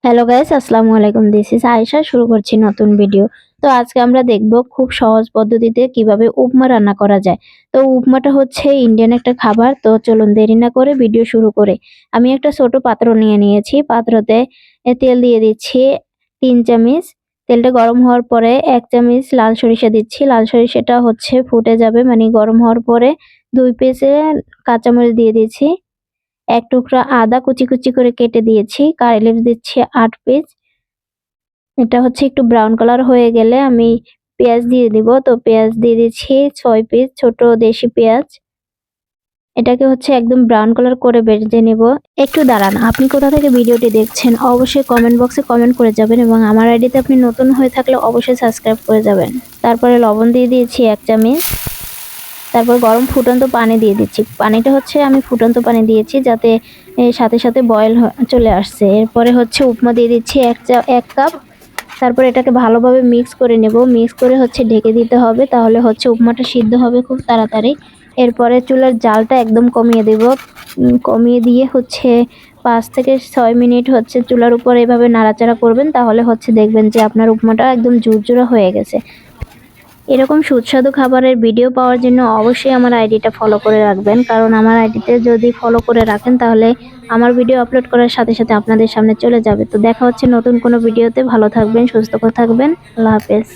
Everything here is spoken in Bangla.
হ্যালো গাইস, আসসালামু আলাইকুম। This is Ayesha. শুরু করছি নতুন ভিডিও। তো আজকে আমরা দেখব খুব সহজ পদ্ধতিতে কিভাবে উপমা রান্না করা যায়। তো উপমাটা হচ্ছে ইন্ডিয়ান একটা খাবার। তো চলুন দেরি না করে ভিডিও শুরু করে। আমি একটা ছোট পাত্র নিয়ে নিয়েছি। পাত্রতে তেল দিয়ে দিচ্ছি ৩ চামচ। তেলটা গরম হওয়ার পরে ১ চামচ লাল সরিষা দিচ্ছি। লাল সরিষাটা হচ্ছে ফুটে যাবে, মানে গরম হওয়ার পরে ২ পিসে কাঁচামরিচ দিয়ে দিয়েছি। ১ টুকরা আদা কুচি, কুচি করে কেটে দিয়েছি। কারি লিভস দিচ্ছি ৮ পিস। এটা হচ্ছে একটু ব্রাউন কালার হয়ে গেলে আমি পেঁয়াজ দিয়ে দিব। তো পেঁয়াজ দিয়ে দিচ্ছি ৬ পিস ছোট দেশি পেঁয়াজ। এটাকে হচ্ছে একদম ব্রাউন কালার করে ভেজে নিব। একটু দাঁড়ান, আপনি কোথা থেকে ভিডিওটি দেখছেন অবশ্যই কমেন্ট বক্সে কমেন্ট করে যাবেন এবং আমার আইডিতে আপনি নতুন হয়ে থাকলে অবশ্যই সাবস্ক্রাইব করে যাবেন। তারপরে লবণ দিয়ে দিয়েছি ১ চামচ। তারপর গরম ফুটন্ত পানি দিয়ে দিচ্ছি। পানিটা হচ্ছে আমি ফুটন্ত পানি দিয়েছি যাতে সাথে সাথে বয়েল চলে আসছে। এরপরে হচ্ছে উপমা দিয়ে দিচ্ছি ১ কাপ। তারপর এটাকে ভালোভাবে মিক্স করে নেব। মিক্স করে হচ্ছে ঢেকে দিতে হবে, তাহলে হচ্ছে উপমাটা সিদ্ধ হবে খুব তাড়াতাড়ি। এরপরে চুলার জালটা একদম কমিয়ে দেব। কমিয়ে দিয়ে হচ্ছে ৫ থেকে ৬ মিনিট হচ্ছে চুলার উপর এভাবে নাড়াচাড়া করবেন, তাহলে হচ্ছে দেখবেন যে আপনার উপমাটা একদম ঝুরঝুরা হয়ে গেছে। এরকম সুস্বাদু খাবারের ভিডিও পাওয়ার জন্য অবশ্যই আমার আইডিটা ফলো করে রাখবেন, কারণ আমার আইডিতে যদি ফলো করে রাখেন তাহলে আমার ভিডিও আপলোড করার সাথে সাথে আপনাদের সামনে চলে যাবে। তো দেখা হচ্ছে নতুন কোনো ভিডিওতে। ভালো থাকবেন, সুস্থ থাকবেন। আল্লাহ হাফেজ।